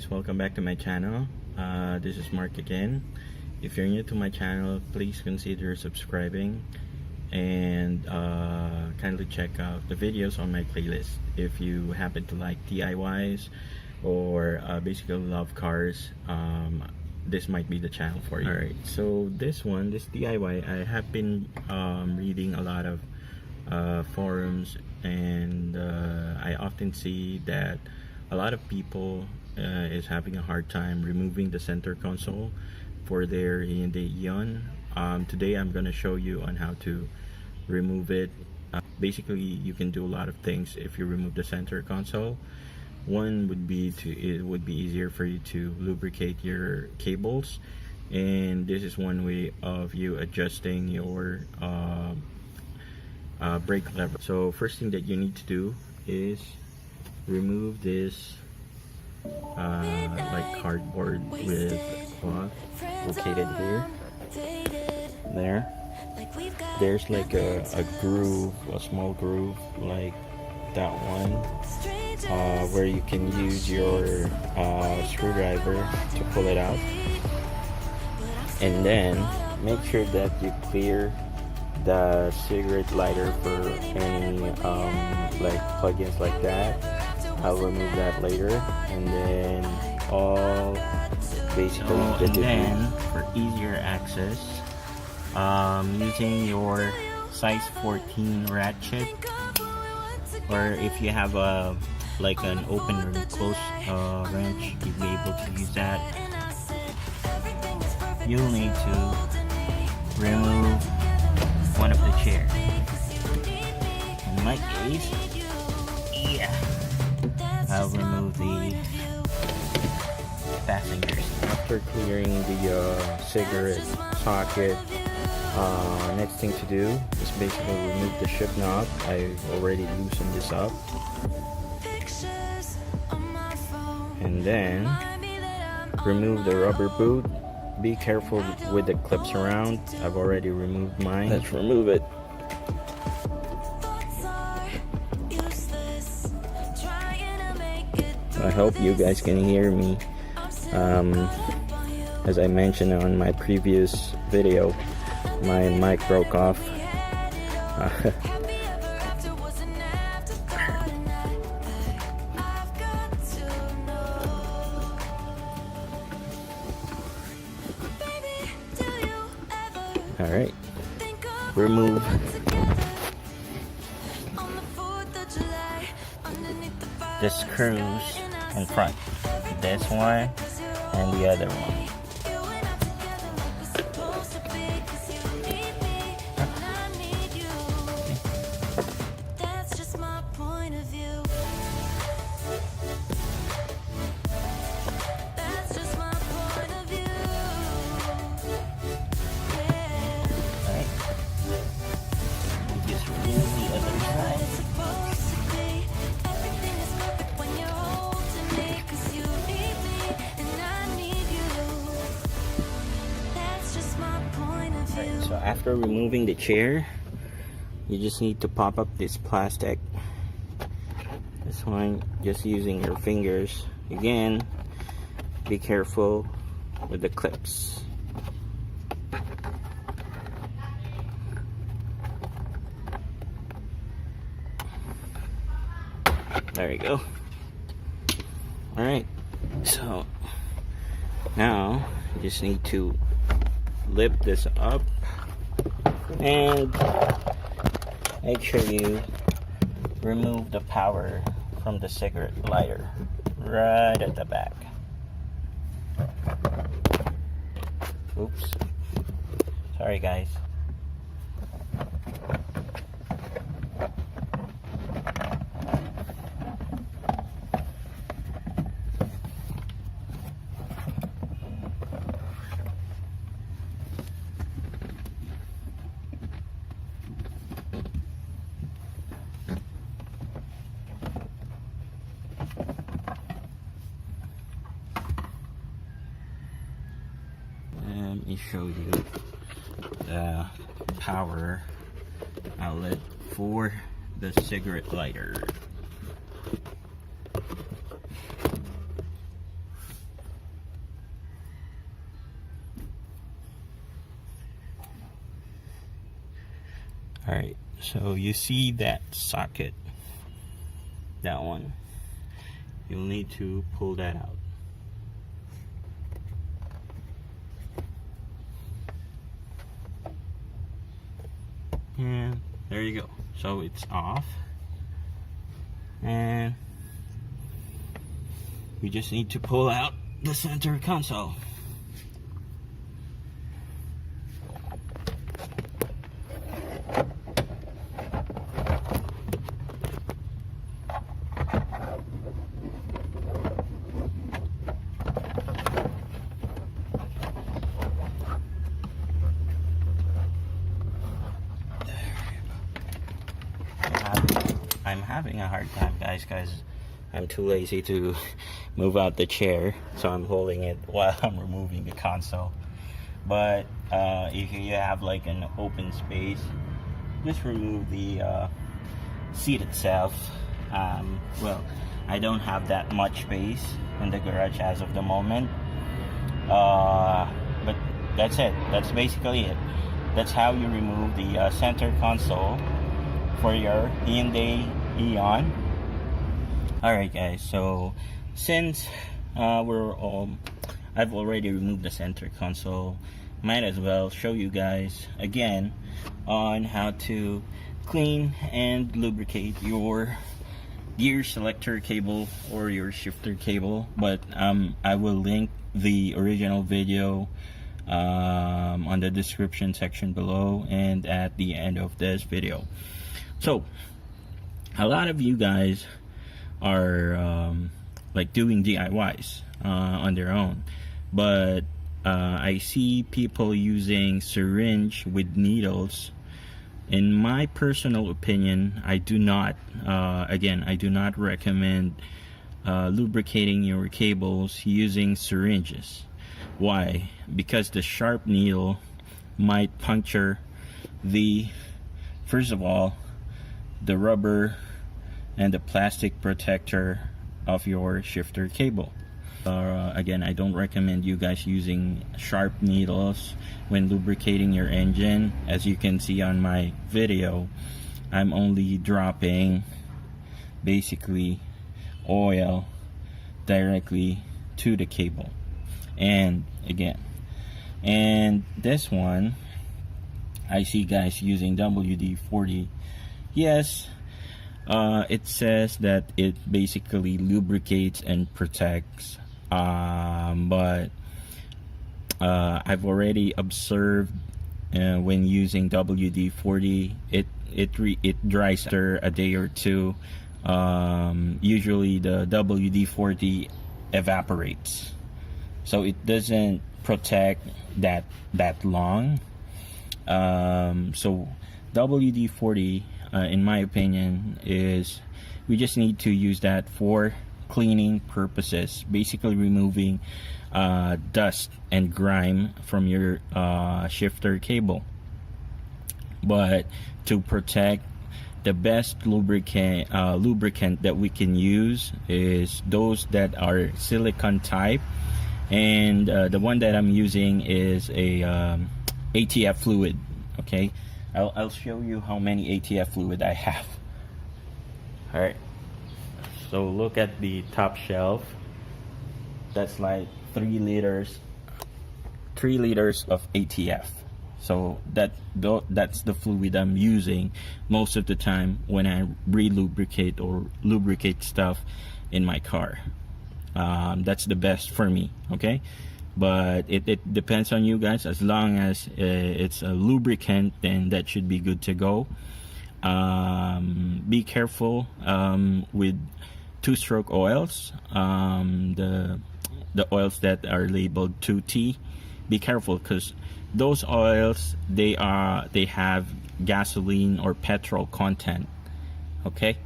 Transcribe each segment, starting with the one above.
guys, welcome back to my channel. This is Mark again. If you're new to my channel, please consider subscribing and kindly check out the videos on my playlist. If you happen to like DIYs or basically love cars, this might be the channel for you. Alright, so this DIY, I have been reading a lot of forums, and I often see that a lot of people is having a hard time removing the center console for their Hyundaieon. Today I'm going to show you on how to remove it. Basically, you can do a lot of things if you remove the center console. One would be it would be easier for you to lubricate your cables, and this is one way of you adjusting your brake lever. So first thing that you need to do is remove this like cardboard with cloth located here. There's like a groove, a small groove like that one, where you can use your screwdriver to pull it out, and then make sure that you clear the cigarette lighter for any like plugins like that. I'll remove that later, and then all basically and then for easier access, using your size 14 ratchet, or if you have a like an open or close wrench, you'll be able to use that. You'll need to remove one of the chairs. In my case, I'll remove the passengers. After clearing the cigarette socket, next thing to do is basically remove the shift knob. I've already loosened this up, and then remove the rubber boot. Be careful with the clips around. I've already removed mine. Let's remove it. I hope you guys can hear me. As I mentioned on my previous video, my mic broke off. Alright, remove the screws in front, this one and the other one. So after removing the chair, you just need to pop up this plastic. This one, just using your fingers. Again, be careful with the clips. There you go. Alright, so now you just need to lift this up and make sure you remove the power from the cigarette lighter right at the back. Oops, sorry guys. Let me show you the power outlet for the cigarette lighter. Alright, so you see that socket, that one, you'll need to pull that out. And there you go. So it's off, and we just need to pull out the center console. I'm having a hard time, guys, because I'm too lazy to move out the chair, so I'm holding it while I'm removing the console. But if you have like an open space, just remove the seat itself. Well, I don't have that much space in the garage as of the moment, but that's it. That's basically it. That's how you remove the center console for your Hyundaieon. Alright guys, so since I've already removed the center console, might as well show you guys again on how to clean and lubricate your gear selector cable or your shifter cable. But I will link the original video on the description section below and at the end of this video. So a lot of you guys are like doing DIYs on their own, but I see people using syringe with needles. In my personal opinion, I do not I do not recommend lubricating your cables using syringes. Why? Because the sharp needle might puncture the, first of all, the rubber and the plastic protector of your shifter cable. Again, I don't recommend you guys using sharp needles when lubricating your engine. As you can see on my video, I'm only dropping basically oil directly to the cable. And again, and this one, I see guys using WD-40. Yes, it says that it basically lubricates and protects, but I've already observed when using WD-40, it dries after a day or two. Usually the WD-40 evaporates, so it doesn't protect that long. So WD-40, in my opinion, is we just need to use that for cleaning purposes, basically removing dust and grime from your shifter cable. But to protect, the best lubricant that we can use is those that are silicone type, and the one that I'm using is a ATF fluid. Okay, I'll show you how many ATF fluid I have. Alright, so look at the top shelf. That's like 3 liters of ATF. So that's the fluid I'm using most of the time when I re-lubricate or lubricate stuff in my car. That's the best for me, okay? But it depends on you guys. As long as it's a lubricant, then that should be good to go. Be careful with 2-stroke oils, the oils that are labeled 2T. Be careful, because those oils, they have gasoline or petrol content. Okay,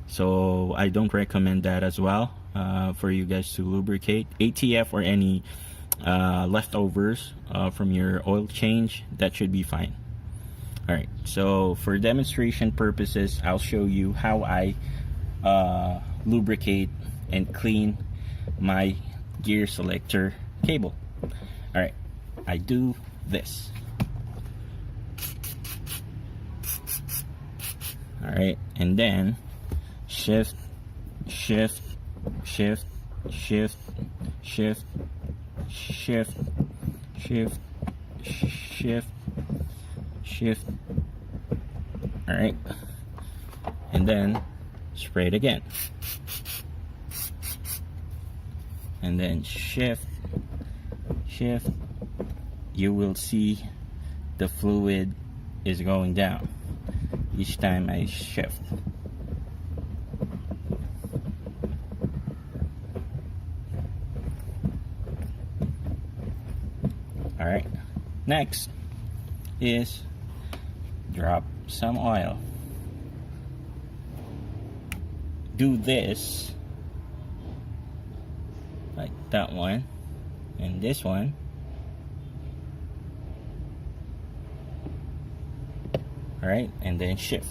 so I don't recommend that as well for you guys to lubricate. ATF or any leftovers from your oil change, that should be fine. Alright, so for demonstration purposes, I'll show you how I lubricate and clean my gear selector cable. Alright, I do this. Alright, and then shift, shift, shift, shift, shift, shift, shift, shift, shift. Alright, and then spray it again, and then shift, shift. You will see the fluid is going down each time I shift. Alright, next is drop some oil. Do this like that one and this one. Alright, and then shift.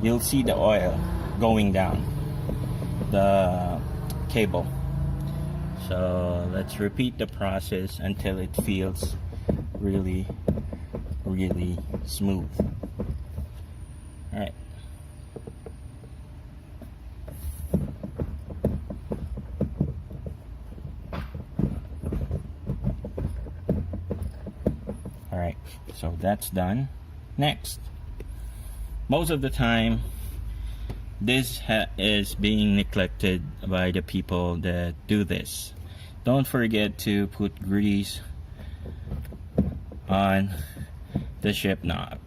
You'll see the oil going down the cable. So let's repeat the process until it feels really smooth. Alright. Alright, so that's done. Next, most of the time this is being neglected by the people that do this. Don't forget to put grease on the ship knob.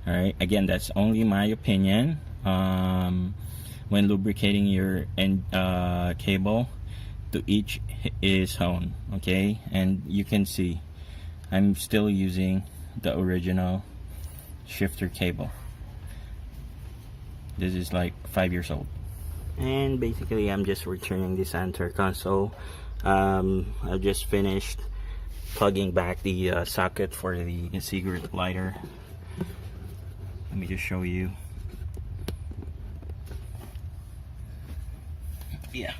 Alright, again, that's only my opinion. When lubricating your cable, to each is own. Okay, and you can see I'm still using the original shifter cable. This is like 5 years old. And basically I'm just returning the center console. I've just finished plugging back the socket for the cigarette lighter. Let me just show you. Yeah.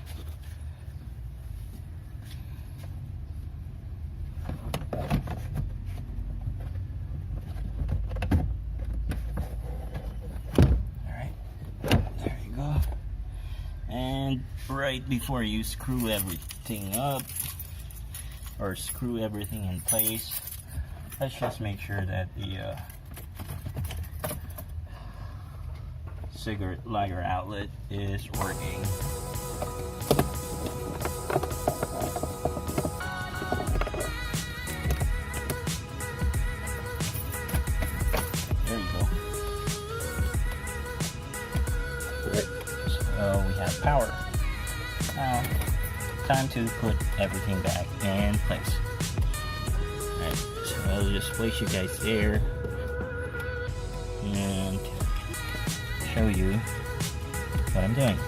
And right before you screw everything up or screw everything in place, let's just make sure that the cigarette lighter outlet is working. There you go. So we have power. Now, time to put everything back in place. Alright, so I'll just place you guys there and show you what I'm doing.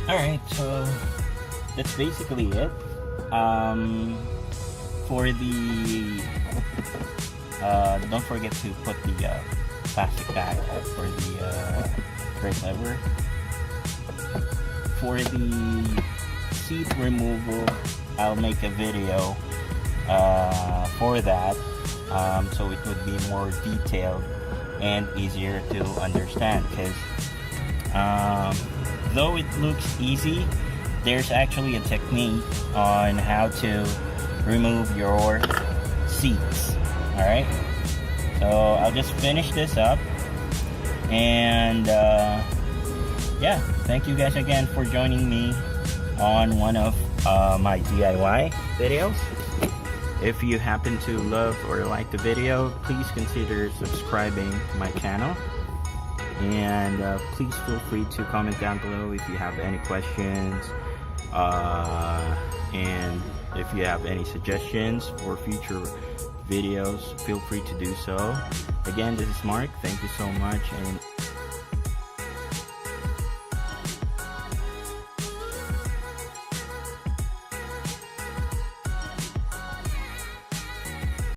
Alright, so that's basically it. For the don't forget to put the plastic bag for the brake lever. For the seat removal, I'll make a video for that, so it would be more detailed and easier to understand, because though it looks easy, there's actually a technique on how to remove your seats. Alright, so I'll just finish this up and yeah, thank you guys again for joining me on one of my DIY videos. If you happen to love or like the video, please consider subscribing to my channel. And please feel free to comment down below if you have any questions. And if you have any suggestions for future videos, feel free to do so. Again, this is Mark. Thank you so much. And